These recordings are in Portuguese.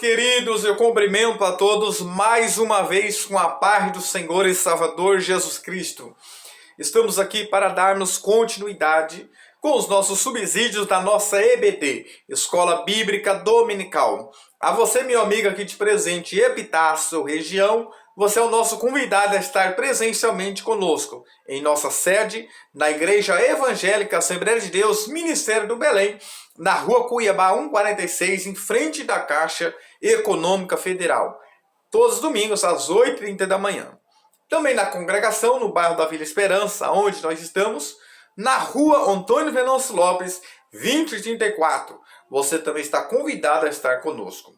queridos, eu cumprimento a todos mais uma vez com a paz do Senhor e Salvador Jesus Cristo. Estamos aqui para darmos continuidade com os nossos subsídios da nossa EBD, Escola Bíblica Dominical. A você, meu amigo aqui de presente, Epitácio, região, você é o nosso convidado a estar presencialmente conosco, em nossa sede, na Igreja Evangélica Assembleia de Deus, Ministério do Belém, na Rua Cuiabá 146, em frente da Caixa Econômica Federal. Todos os domingos, às 8h30 da manhã. Também na congregação, no bairro da Vila Esperança, onde nós estamos, na Rua Antônio Venâncio Lopes, 2034. Você também está convidado a estar conosco.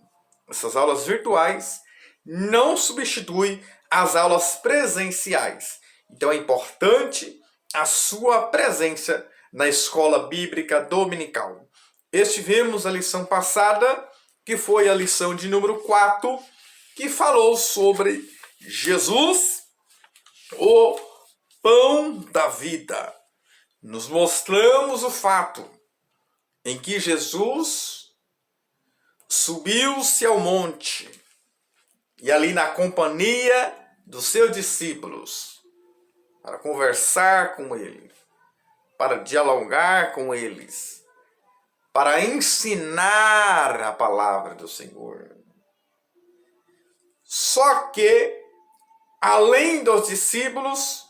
Essas aulas virtuais não substituem as aulas presenciais. Então é importante a sua presença na Escola Bíblica Dominical. Estivemos a lição passada, que foi a lição de número 4, que falou sobre Jesus, o pão da vida. Nos mostramos o fato em que Jesus subiu-se ao monte e ali na companhia dos seus discípulos, para conversar com ele, para dialogar com eles, para ensinar a palavra do Senhor. Só que, além dos discípulos,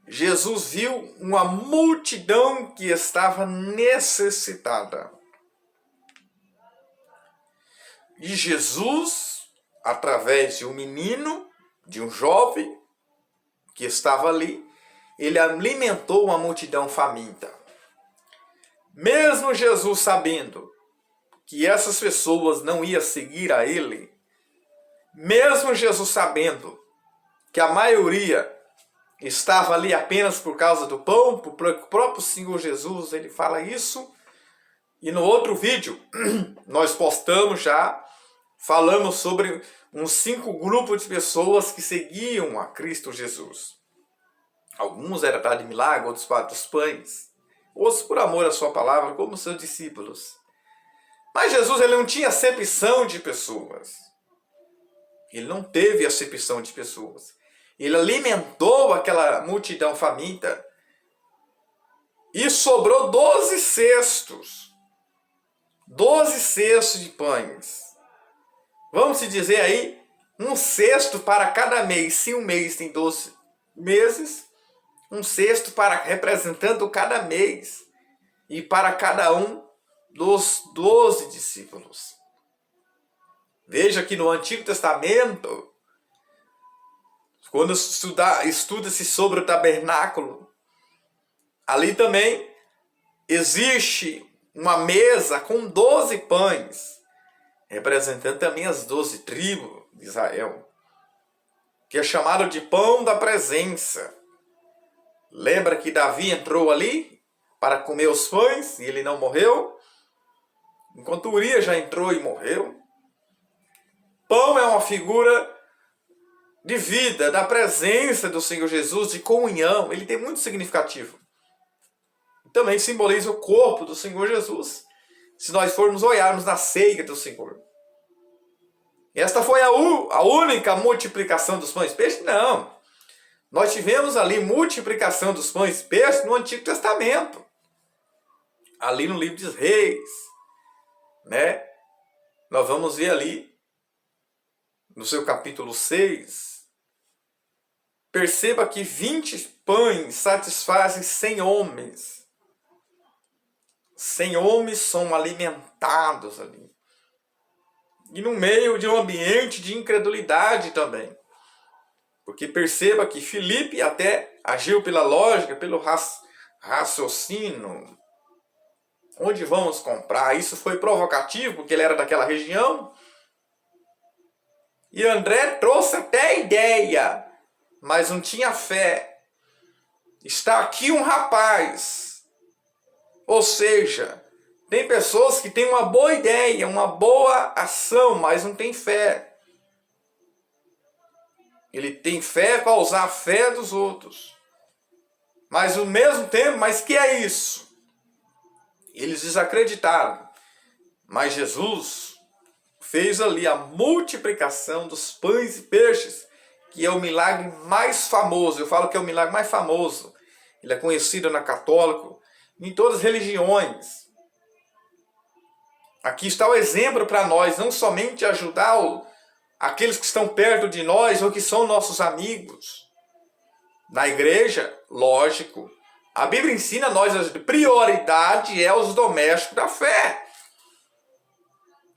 Jesus viu uma multidão que estava necessitada. E Jesus, através de um menino, de um jovem que estava ali, ele alimentou uma multidão faminta. Mesmo Jesus sabendo que essas pessoas não iam seguir a ele, mesmo Jesus sabendo que a maioria estava ali apenas por causa do pão, o próprio Senhor Jesus, ele fala isso. E no outro vídeo, nós postamos já, falamos sobre uns 5 grupos de pessoas que seguiam a Cristo Jesus. Alguns eram para de milagre, outros para dos pães, outros por amor à sua palavra, como seus discípulos. Mas Jesus, ele não tinha acepção de pessoas. Ele não teve acepção de pessoas. Ele alimentou aquela multidão faminta e sobrou 12 cestos. 12 cestos de pães. Vamos dizer aí, um cesto para cada mês. Se um mês tem 12 meses, um cesto para representando cada mês. E para cada um dos 12 discípulos. Veja que no Antigo Testamento, quando estuda-se sobre o tabernáculo, ali também existe uma mesa com 12 pães, representando também as 12 tribos de Israel, que é chamado de pão da presença. Lembra que Davi entrou ali para comer os pães e ele não morreu? Enquanto Urias já entrou e morreu. Pão é uma figura de vida, da presença do Senhor Jesus, de comunhão. Ele tem muito significativo. Também simboliza o corpo do Senhor Jesus, se nós formos olharmos na ceia do Senhor. Esta foi a única multiplicação dos pães e peixes? Não. Nós tivemos ali multiplicação dos pães e peixes no Antigo Testamento. Ali no livro dos Reis. Né? Nós vamos ver ali, no seu capítulo 6, perceba que 20 pães satisfazem 100 homens. 100 homens são alimentados ali. E no meio de um ambiente de incredulidade também. Porque perceba que Filipe até agiu pela lógica, pelo raciocínio. Onde vamos comprar? Isso foi provocativo, porque ele era daquela região. E André trouxe até a ideia, mas não tinha fé. Está aqui um rapaz. Ou seja, tem pessoas que têm uma boa ideia, uma boa ação, mas não tem fé. Ele tem fé para usar a fé dos outros. Mas ao mesmo tempo, mas que é isso? Eles desacreditaram. Mas Jesus fez ali a multiplicação dos pães e peixes, que é o milagre mais famoso. Eu falo que é o milagre mais famoso. Ele é conhecido na católica, em todas as religiões. Aqui está o exemplo para nós, não somente ajudar aqueles que estão perto de nós ou que são nossos amigos. Na igreja, lógico, a Bíblia ensina a nós a prioridade é os domésticos da fé.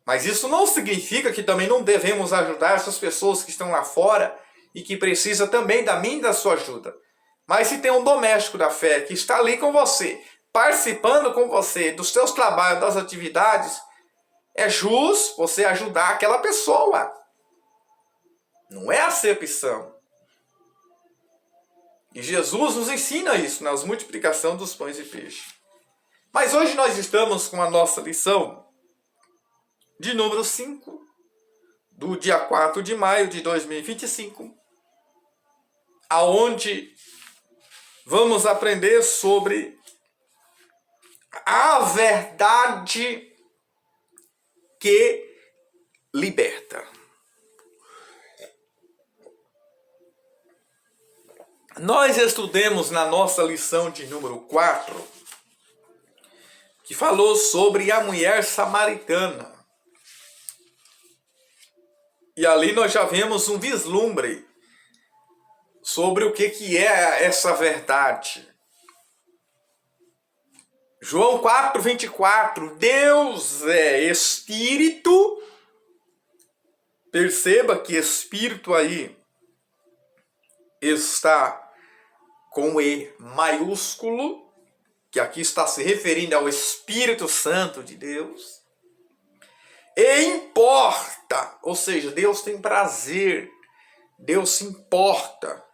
Mas isso não significa que também não devemos ajudar essas pessoas que estão lá fora e que precisam também da minha e da sua ajuda. Mas se tem um doméstico da fé que está ali com você, participando com você dos seus trabalhos, das atividades, é justo você ajudar aquela pessoa. Não é acepção. E Jesus nos ensina isso nas multiplicação dos pães e peixes. Mas hoje nós estamos com a nossa lição de número 5, do dia 4 de maio de 2025, aonde vamos aprender sobre a verdade que liberta. Nós estudamos na nossa lição de número 4, que falou sobre a mulher samaritana. E ali nós já vemos um vislumbre sobre o que é essa verdade. João 4:24, Deus é Espírito. Perceba que Espírito aí está com E maiúsculo, que aqui está se referindo ao Espírito Santo de Deus. E importa, ou seja, Deus tem prazer, Deus se importa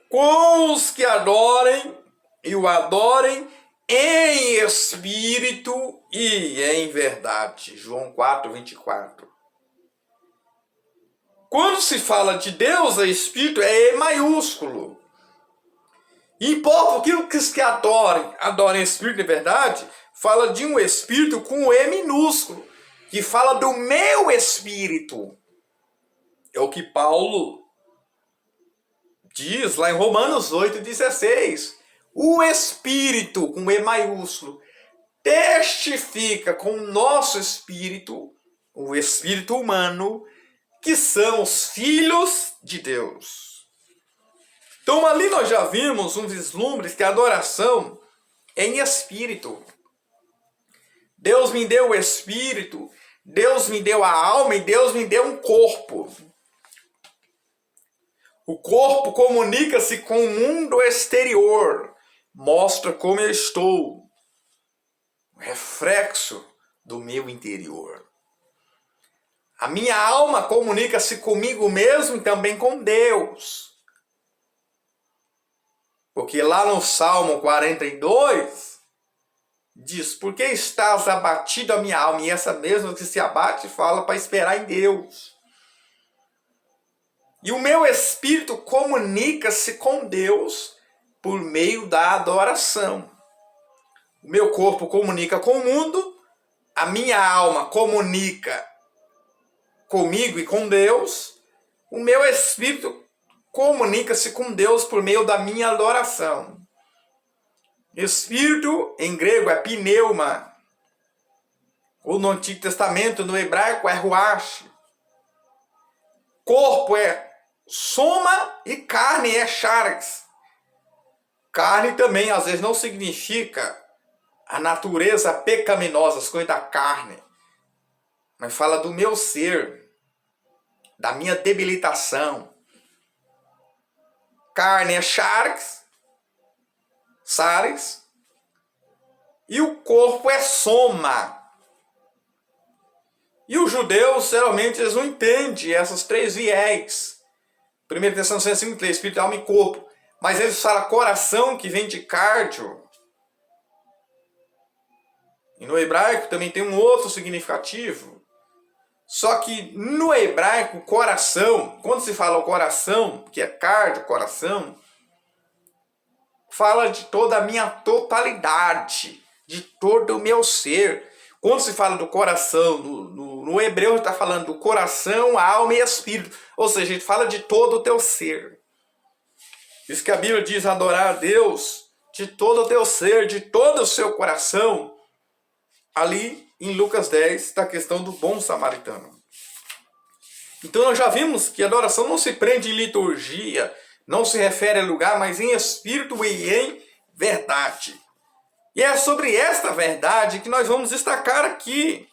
com os que adorem e o adorem em espírito e em verdade. João 4:24. Quando se fala de Deus é espírito, é E maiúsculo. Importa que os que adorem espírito e verdade, fala de um espírito com E minúsculo, que fala do meu espírito. É o que Paulo diz lá em Romanos 8:16. O Espírito, com E maiúsculo, testifica com o nosso espírito, o espírito humano, que são os filhos de Deus. Então ali nós já vimos um vislumbre que a adoração é em espírito. Deus me deu o espírito, Deus me deu a alma e Deus me deu um corpo. O corpo comunica-se com o mundo exterior, mostra como eu estou, reflexo do meu interior. A minha alma comunica-se comigo mesmo e também com Deus. Porque lá no Salmo 42, diz, por que estás abatido a minha alma? E essa mesma que se abate fala para esperar em Deus. E o meu espírito comunica-se com Deus por meio da adoração. O meu corpo comunica com o mundo, a minha alma comunica comigo e com Deus, o meu espírito comunica-se com Deus por meio da minha adoração. Espírito, em grego, é pneuma. Ou no Antigo Testamento, no hebraico, é ruach. Corpo é soma e carne é charis. Carne também, às vezes, não significa a natureza pecaminosa, as coisas da carne. Mas fala do meu ser, da minha debilitação. Carne é charis, sares, e o corpo é soma. E os judeus, geralmente, eles não entendem essas três viés. 1 Tessalonicenses 5:3, espírito, alma e corpo. Mas eles falam coração, que vem de cardio. E no hebraico também tem um outro significativo. Só que no hebraico, coração, quando se fala o coração, que é cardio, coração, fala de toda a minha totalidade, de todo o meu ser. Quando se fala do coração, no hebreu está falando do coração, alma e espírito. Ou seja, a gente fala de todo o teu ser. Isso que a Bíblia diz, adorar a Deus de todo o teu ser, de todo o seu coração. Ali em Lucas 10 está a questão do bom samaritano. Então nós já vimos que a adoração não se prende em liturgia, não se refere a lugar, mas em espírito e em verdade. E é sobre esta verdade que nós vamos destacar aqui.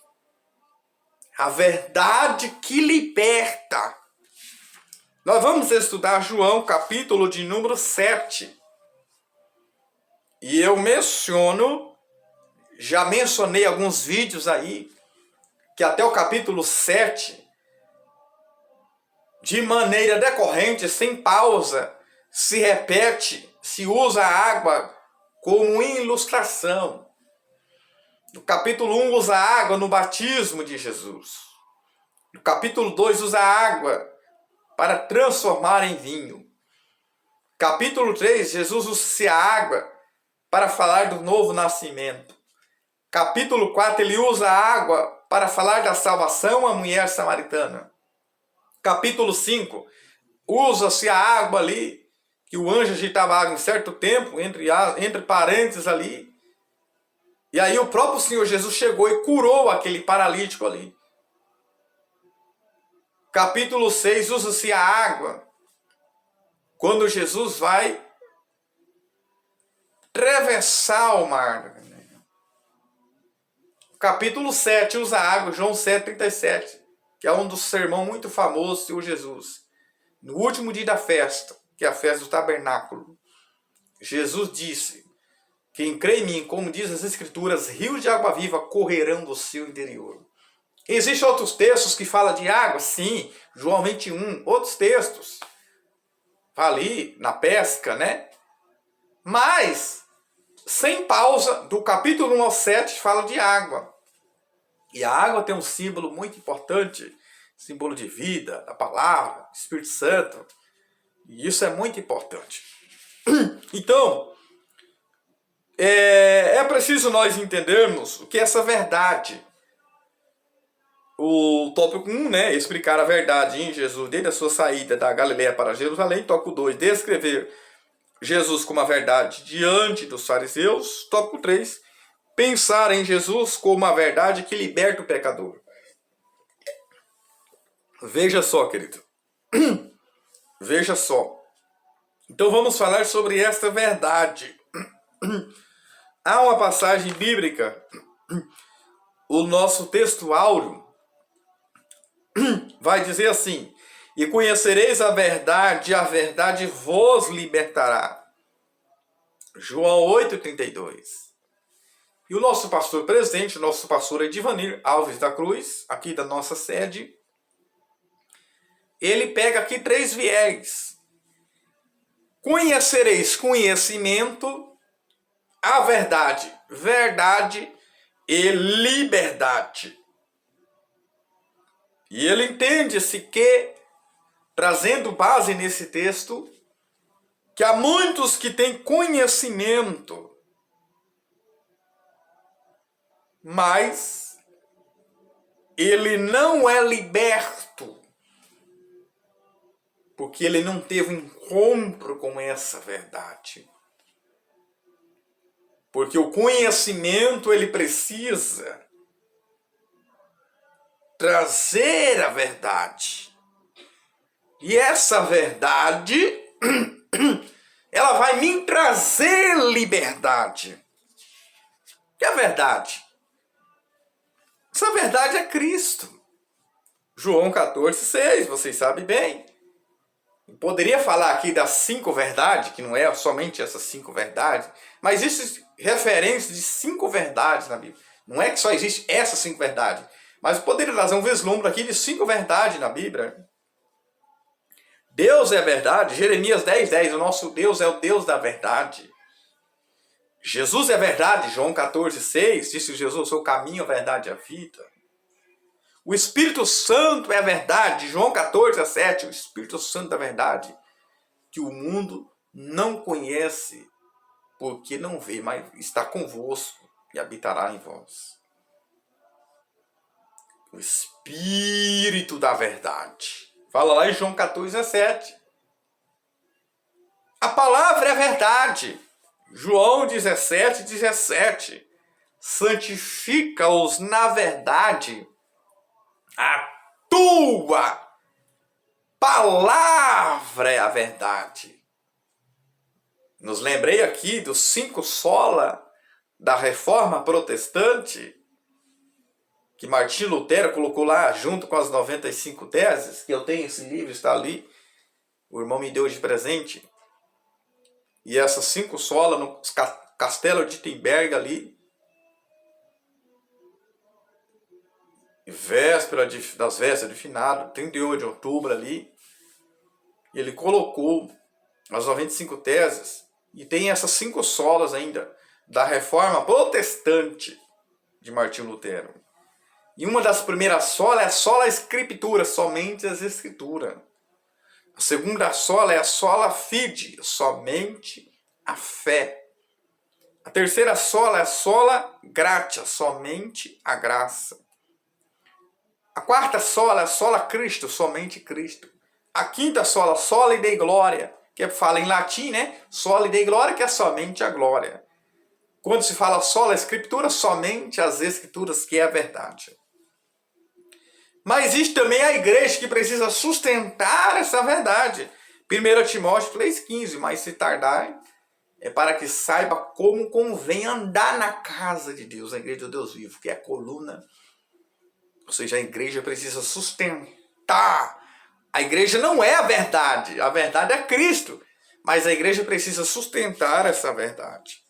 A verdade que liberta. Nós vamos estudar João, capítulo de número 7. E eu já mencionei alguns vídeos aí, que até o capítulo 7, de maneira decorrente, sem pausa, se repete, se usa a água como ilustração. No capítulo 1 usa a água no batismo de Jesus. No capítulo 2 usa a água para transformar em vinho. Capítulo 3, Jesus usa a água para falar do novo nascimento. Capítulo 4, ele usa a água para falar da salvação à mulher samaritana. Capítulo 5, usa-se a água ali, que o anjo agitava água em certo tempo, entre parênteses ali. E aí o próprio Senhor Jesus chegou e curou aquele paralítico ali. Capítulo 6, usa-se a água, quando Jesus vai atravessar o mar. Capítulo 7, usa a água, João 7,37. Que é um dos sermões muito famosos do Senhor Jesus. No último dia da festa, que é a festa do tabernáculo, Jesus disse: quem crê em mim, como diz as Escrituras, rios de água viva correrão do seu interior. Existem outros textos que falam de água? Sim, João 21, outros textos. Ali, na pesca, né? Mas, sem pausa, do capítulo 1 ao 7, fala de água. E a água tem um símbolo muito importante, símbolo de vida, da palavra, do Espírito Santo. E isso é muito importante. Então, é preciso nós entendermos o que é essa verdade. O tópico 1, né, explicar a verdade em Jesus desde a sua saída da Galileia para Jerusalém. Tópico 2, descrever Jesus como a verdade diante dos fariseus. Tópico 3, pensar em Jesus como a verdade que liberta o pecador. Veja só, querido. Veja só. Então vamos falar sobre esta verdade. Há uma passagem bíblica, o nosso texto áureo vai dizer assim: e conhecereis a verdade vos libertará. João 8,32. E o nosso pastor presidente, nosso pastor Edivanir Alves da Cruz, aqui da nossa sede, ele pega aqui 3 viés. Conhecereis, conhecimento, a verdade, verdade e liberdade. E ele entende-se que, trazendo base nesse texto, que há muitos que têm conhecimento, mas ele não é liberto, porque ele não teve encontro com essa verdade. Porque o conhecimento, ele precisa trazer a verdade. E essa verdade, ela vai me trazer liberdade. O que é a verdade? Essa verdade é Cristo. João 14,6, vocês sabem bem. Eu poderia falar aqui das 5 verdades, que não é somente essas 5 verdades, mas existem referências de 5 verdades na Bíblia. Não é que só existe essas 5 verdades, mas eu poderia trazer um vislumbre aqui de 5 verdades na Bíblia. Deus é a verdade. Jeremias 10,10, o nosso Deus é o Deus da verdade. Jesus é a verdade. João 14,6, disse Jesus: eu sou o caminho, a verdade e a vida. O Espírito Santo é a verdade. João 14,7, o Espírito Santo é a verdade, que o mundo não conhece, porque não vê, mas está convosco e habitará em vós. o Espírito da verdade. Fala lá em João 14:17. A palavra é verdade. João 17:17. Santifica-os na verdade. A tua palavra é a verdade. Nos lembrei aqui dos 5 sola da Reforma Protestante, que Martim Lutero colocou lá junto com as 95 teses, que eu tenho esse livro, está ali, o irmão me deu de presente. E essas 5 sola no Castelo de Wittenberg ali, das vésperas de finado, 38 de outubro ali, ele colocou as 95 teses, e tem essas 5 solas ainda, da Reforma Protestante de Martim Lutero. E uma das primeiras solas é a sola Escritura, somente as Escrituras. A segunda sola é a sola fide, somente a fé. A terceira sola é a sola gratia, somente a graça. A quarta sola é a sola Cristo, somente Cristo. A quinta sola, sola Dei Glória, que fala em latim, né? Sola Dei Glória, que é somente a glória. Quando se fala sola Escritura, somente as Escrituras, que é a verdade. Mas existe também a igreja que precisa sustentar essa verdade. 1 Timóteo 3,15, mas se tardar, é para que saiba como convém andar na casa de Deus, a igreja do Deus vivo, que é a coluna. Ou seja, a igreja precisa sustentar. A igreja não é a verdade é Cristo. Mas a igreja precisa sustentar essa verdade.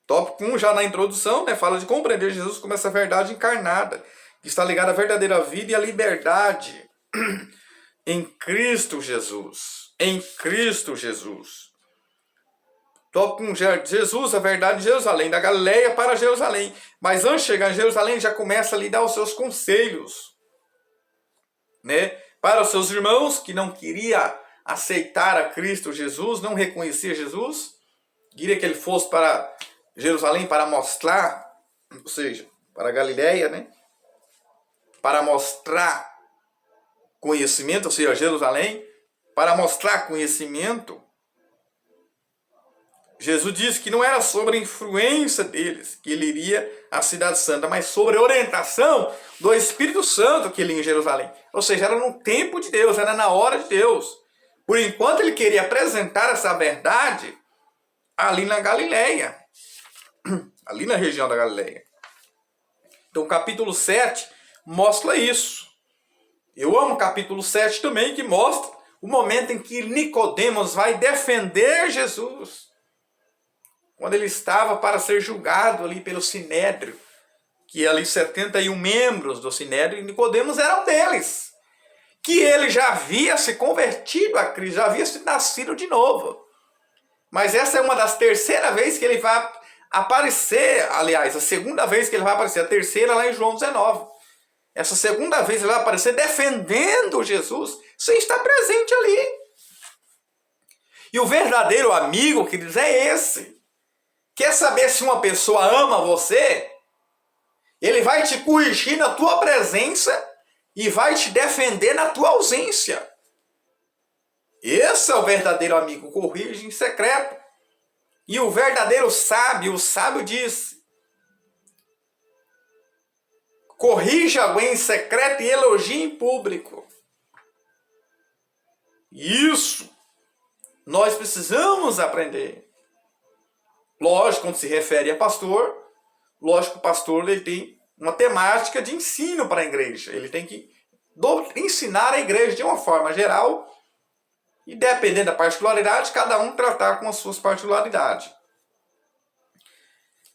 Tópico 1, já na introdução, né, fala de compreender Jesus como essa verdade encarnada, que está ligada à verdadeira vida e à liberdade em Cristo Jesus. Em Cristo Jesus. Tópico 1, Jesus, a verdade de Jerusalém, da Galileia para Jerusalém. Mas antes de chegar em Jerusalém, já começa a lhe dar os seus conselhos, né? Para os seus irmãos que não queria aceitar a Cristo Jesus, não reconhecia Jesus, queria que ele fosse para Jerusalém para mostrar, ou seja, para a Galileia, né? Para mostrar conhecimento, ou seja, Jerusalém, para mostrar conhecimento. Jesus disse que não era sobre a influência deles que ele iria à cidade santa, mas sobre a orientação do Espírito Santo que ele ia em Jerusalém. Ou seja, era no tempo de Deus, era na hora de Deus. Por enquanto ele queria apresentar essa verdade ali na Galileia, ali na região da Galileia. Então o capítulo 7 mostra isso. Eu amo o capítulo 7 também, que mostra o momento em que Nicodemos vai defender Jesus. Quando ele estava para ser julgado ali pelo Sinédrio, que ali 71 membros do Sinédrio, e Nicodemos era um deles, que ele já havia se convertido a Cristo, já havia se nascido de novo. Mas essa é uma das terceiras vezes que ele vai aparecer, aliás, a segunda vez que ele vai aparecer, a terceira lá em João 19. Essa segunda vez ele vai aparecer defendendo Jesus, sem estar presente ali. E o verdadeiro amigo, queridos, é esse. Quer saber se uma pessoa ama você? Ele vai te corrigir na tua presença e vai te defender na tua ausência. Esse é o verdadeiro amigo, corrige em secreto. E o verdadeiro sábio, o sábio disse: corrija alguém em secreto e elogie em público. Isso nós precisamos aprender. Lógico, quando se refere a pastor, lógico que o pastor ele tem uma temática de ensino para a igreja. Ele tem que ensinar a igreja de uma forma geral e, dependendo da particularidade, cada um tratar com as suas particularidades.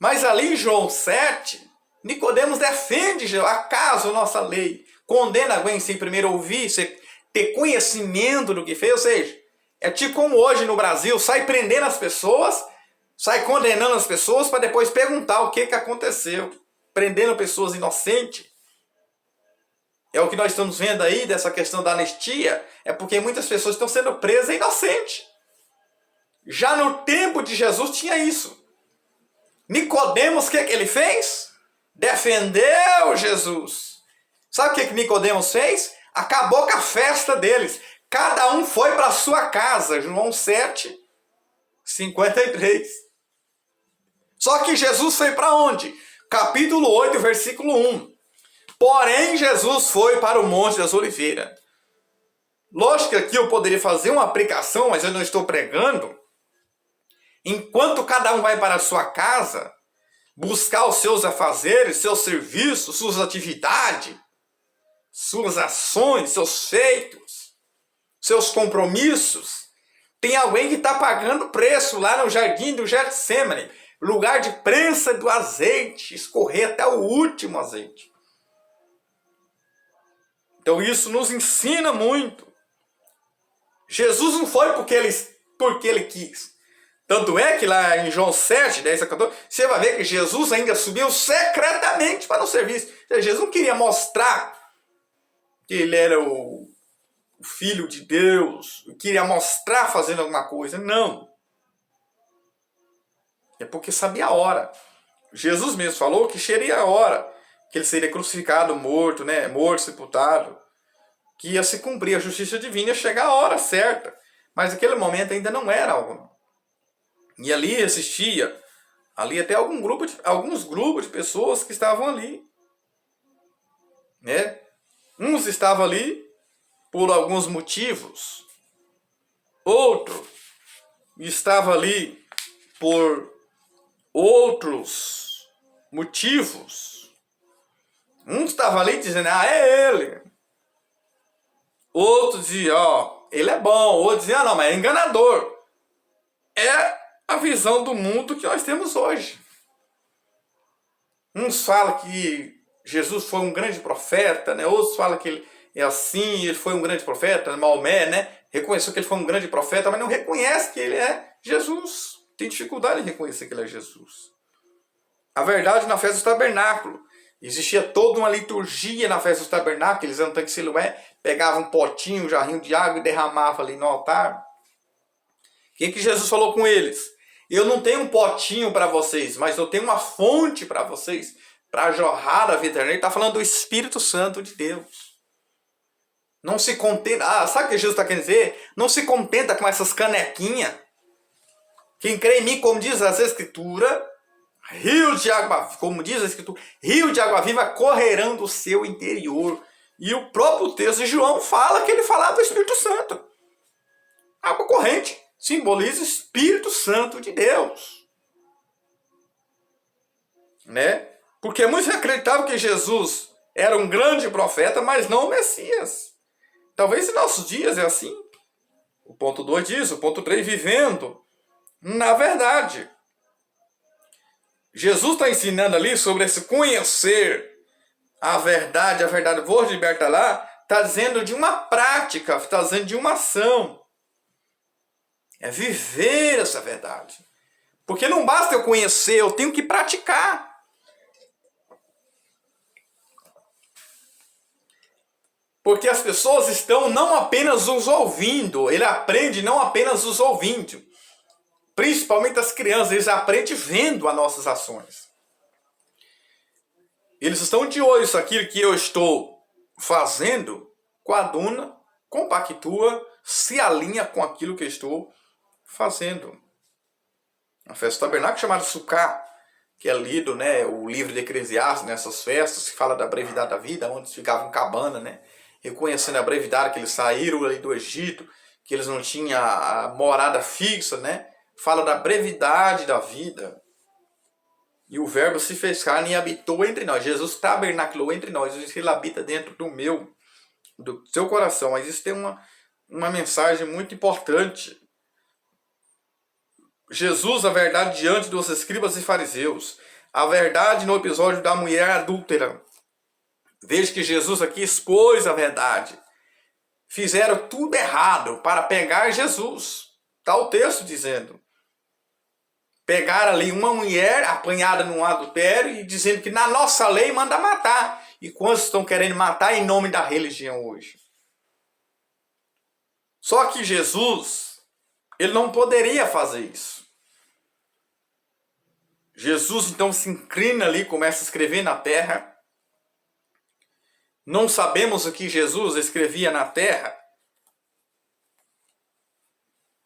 Mas ali em João 7, Nicodemos defende, acaso a nossa lei condena alguém sem primeiro ouvir, sem ter conhecimento do que fez? Ou seja, é tipo como hoje no Brasil, sai prendendo as pessoas, sai condenando as pessoas para depois perguntar o que aconteceu, prendendo pessoas inocentes. É o que nós estamos vendo aí dessa questão da anistia, é porque muitas pessoas estão sendo presas inocentes. Já no tempo de Jesus tinha isso. Nicodemos, o que ele fez? defendeu Jesus. Sabe o que Nicodemos fez? Acabou com a festa deles. Cada um foi para a sua casa. João 7, 53. Só que Jesus foi para onde? Capítulo 8, versículo 1. Porém, Jesus foi para o Monte das Oliveiras. Lógico que aqui eu poderia fazer uma aplicação, mas eu não estou pregando. Enquanto cada um vai para a sua casa, buscar os seus afazeres, seus serviços, suas atividades, suas ações, seus feitos, seus compromissos, tem alguém que está pagando preço lá no jardim do Getsêmani, lugar de prensa do azeite, escorrer até o último azeite. Então isso nos ensina muito. Jesus não foi porque ele quis. Tanto é que lá em João 7, 10 a 14, você vai ver que Jesus ainda subiu secretamente para o serviço. Jesus não queria mostrar que ele era o Filho de Deus, queria mostrar fazendo alguma coisa. Não. É porque sabia a hora. Jesus mesmo falou que seria a hora que ele seria crucificado, morto, né? Morto, sepultado. Que ia se cumprir a justiça divina, ia chegar a hora certa. Mas naquele momento ainda não era algo. E ali existia, ali até alguns grupos de pessoas que estavam ali. Né? Uns estavam ali por alguns motivos. Outro estava ali por outros motivos. Um estava ali dizendo, é ele. Outro dizia, ele é bom. Outro dizia, não, mas é enganador. É a visão do mundo que nós temos hoje. Uns falam que Jesus foi um grande profeta, né? Outros falam que ele é assim, ele foi um grande profeta, Maomé, né? Reconheceu que ele foi um grande profeta, mas não reconhece que ele é Jesus. Tem dificuldade em reconhecer que ele é Jesus. A verdade, na festa do tabernáculo, existia toda uma liturgia na festa do tabernáculo. Eles iam tanque de Siloé, pegavam um potinho, um jarrinho de água e derramavam ali no altar. O que Jesus falou com eles? Eu não tenho um potinho para vocês, mas eu tenho uma fonte para vocês, para jorrar a vida eterna. Ele está falando do Espírito Santo de Deus. Não se contenta. Sabe o que Jesus está querendo dizer? Não se contenta com essas canequinhas. Quem crê em mim, como diz as Escrituras, rio de água, como diz a Escritura, rio de água viva correrão do seu interior. E o próprio texto de João fala que ele falava do Espírito Santo. Água corrente simboliza o Espírito Santo de Deus. Né? Porque muitos acreditavam que Jesus era um grande profeta, mas não o Messias. Talvez em nossos dias é assim. O ponto 2 diz, o ponto 3, vivendo na verdade. Jesus está ensinando ali sobre esse conhecer a verdade, vou te libertar lá, está dizendo de uma prática, está dizendo de uma ação. É viver essa verdade. Porque não basta eu conhecer, eu tenho que praticar. Porque as pessoas estão não apenas os ouvindo, ele aprende não apenas os ouvindo. Principalmente as crianças, eles aprendem vendo as nossas ações. Eles estão de olho se aquilo que eu estou fazendo, coaduna, compactua, se alinha com aquilo que eu estou fazendo. A festa do tabernáculo chamada Sukkah, que é lido, né, o livro de Eclesiastes, nessas festas, que fala da brevidade da vida, onde eles ficavam em cabana, né, reconhecendo a brevidade que eles saíram ali do Egito, que eles não tinham a morada fixa, né, fala da brevidade da vida. E o verbo se fez carne e habitou entre nós. Jesus tabernaculou entre nós. Ele habita dentro do seu coração. Mas isso tem uma mensagem muito importante. Jesus, a verdade diante dos escribas e fariseus. A verdade no episódio da mulher adúltera. Veja que Jesus aqui expôs a verdade. Fizeram tudo errado para pegar Jesus. Está o texto dizendo. Pegaram ali uma mulher apanhada num adultério e dizendo que na nossa lei manda matar. E quantos estão querendo matar em nome da religião hoje? Só que Jesus, ele não poderia fazer isso. Jesus então se inclina ali, começa a escrever na terra. Não sabemos o que Jesus escrevia na terra.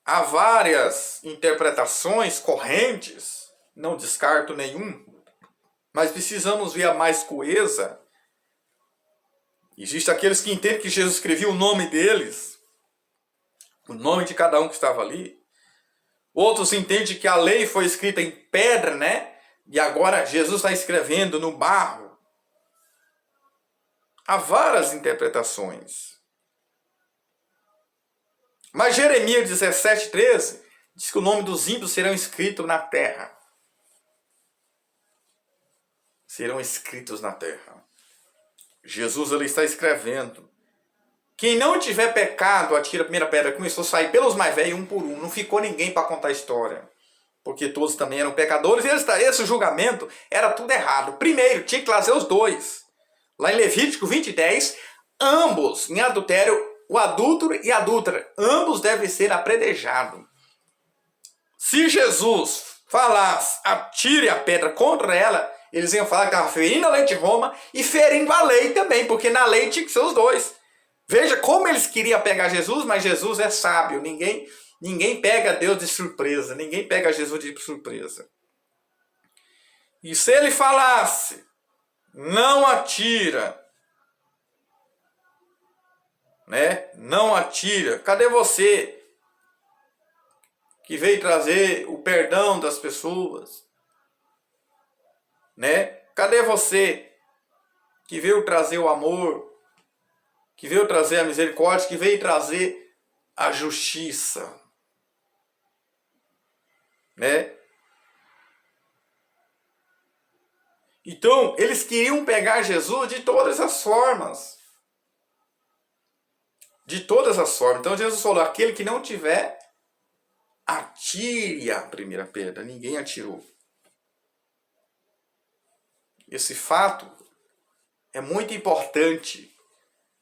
Há várias interpretações correntes, não descarto nenhum, mas precisamos ver a mais coesa. Existem aqueles que entendem que Jesus escrevia o nome deles, o nome de cada um que estava ali. Outros entendem que a lei foi escrita em pedra, né? E agora Jesus está escrevendo no barro. Há várias interpretações. Mas Jeremias 17:13 diz que o nome dos ímpios serão escritos na terra. Serão escritos na terra. Jesus ali está escrevendo. Quem não tiver pecado, atira a primeira pedra. Começou a sair pelos mais velhos, um por um. Não ficou ninguém para contar a história. Porque todos também eram pecadores. E esse julgamento era tudo errado. Primeiro, tinha que trazer os dois. Lá em Levítico 20:10, ambos em adultério, o adúltero e a adúltera, ambos devem ser apedrejados. Se Jesus falasse, atire a pedra contra ela, eles iam falar que estava ferindo a lei de Roma e ferindo a lei também, porque na lei tinha que ser os dois. Veja como eles queriam pegar Jesus, mas Jesus é sábio. Ninguém pega Deus de surpresa, ninguém pega Jesus de surpresa. E se ele falasse, não atira, né? Não atira. Cadê você que veio trazer o perdão das pessoas? Né? Cadê você que veio trazer o amor, que veio trazer a misericórdia, que veio trazer a justiça? Né? Então, eles queriam pegar Jesus de todas as formas. De todas as formas. Então Jesus falou, aquele que não tiver, atire a primeira pedra. Ninguém atirou. Esse fato é muito importante,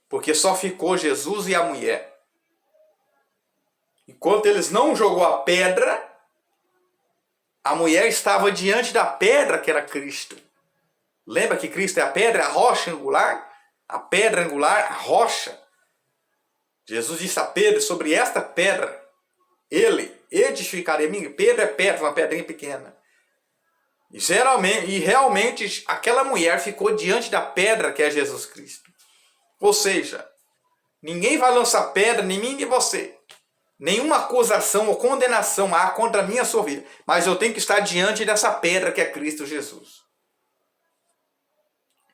porque só ficou Jesus e a mulher. Enquanto eles não jogou a pedra, a mulher estava diante da pedra que era Cristo. Lembra que Cristo é a pedra, a rocha angular? A pedra angular, a rocha. Jesus disse a Pedro, sobre esta pedra, ele edificaria minha. Pedro é pedra, uma pedrinha pequena. E realmente aquela mulher ficou diante da pedra que é Jesus Cristo. Ou seja, ninguém vai lançar pedra, nem mim nem você. Nenhuma acusação ou condenação há contra a minha sua vida. Mas eu tenho que estar diante dessa pedra que é Cristo Jesus.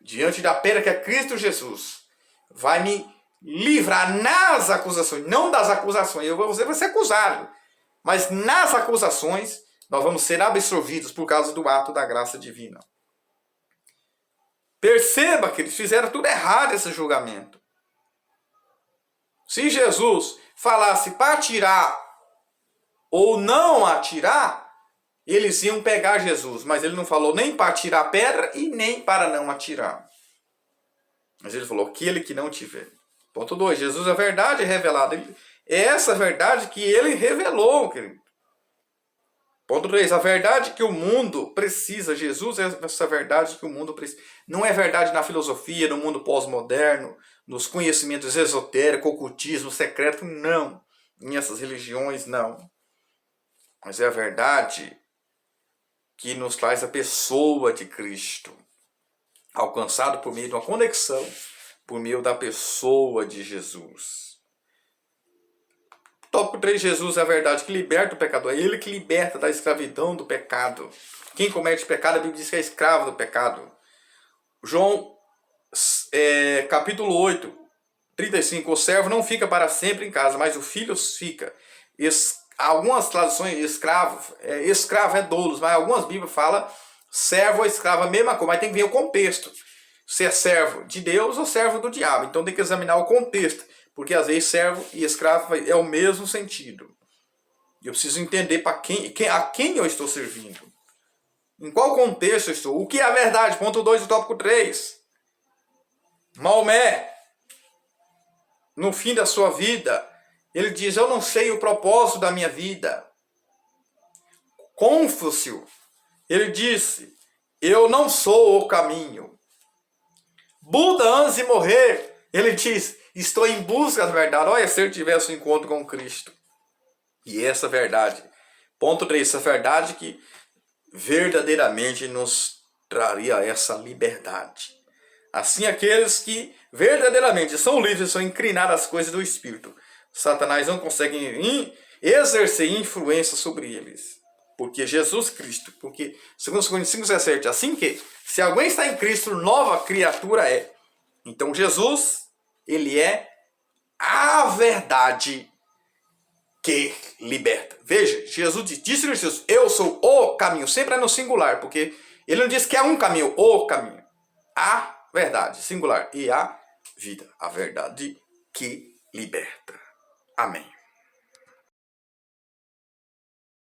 Diante da pedra que é Cristo Jesus. Vai me livrar nas acusações, não das acusações. Você vai ser acusado. Mas nas acusações, nós vamos ser absolvidos por causa do ato da graça divina. Perceba que eles fizeram tudo errado esse julgamento. Se Jesus falasse para atirar ou não atirar, eles iam pegar Jesus. Mas ele não falou nem para atirar a pedra e nem para não atirar. Mas ele falou, aquele que não tiver. Ponto 2. Jesus, a verdade é revelada. É essa verdade que ele revelou, querido. Ponto 3. A verdade que o mundo precisa. Jesus é essa verdade que o mundo precisa. Não é verdade na filosofia, no mundo pós-moderno, nos conhecimentos esotéricos, ocultismo, secreto. Não. Nessas religiões, não. Mas é a verdade que nos traz a pessoa de Cristo. Alcançado por meio de uma conexão. Por meio da pessoa de Jesus. Tópico 3, Jesus é a verdade que liberta o pecador. É ele que liberta da escravidão do pecado. Quem comete pecado, a Bíblia diz que é escravo do pecado. João, capítulo 8, 35. O servo não fica para sempre em casa, mas o filho fica. Algumas traduções, escravo é doulos, mas algumas Bíblias falam servo ou escravo, a mesma coisa, mas tem que ver o contexto. Se é servo de Deus ou servo do diabo. Então tem que examinar o contexto. Porque às vezes servo e escravo é o mesmo sentido. E eu preciso entender a quem eu estou servindo. Em qual contexto eu estou. O que é a verdade? Ponto 2 do tópico 3. Maomé, no fim da sua vida, ele diz, eu não sei o propósito da minha vida. Confúcio, ele disse: eu não sou o caminho. Buda, antes de morrer, ele diz: estou em busca da verdade. Olha, se ele tivesse um encontro com Cristo. E essa verdade, ponto 3, essa verdade que verdadeiramente nos traria essa liberdade. Assim, aqueles que verdadeiramente são livres, são inclinados às coisas do Espírito, Satanás não consegue exercer influência sobre eles. Porque Jesus Cristo, porque 2 Coríntios 5,17, assim que, se alguém está em Cristo, nova criatura é. Então Jesus, ele é a verdade que liberta. Veja, Jesus disse a Jesus: eu sou o caminho, sempre é no singular, porque ele não diz que é um caminho, o caminho. A verdade, singular, e a vida, a verdade que liberta. Amém.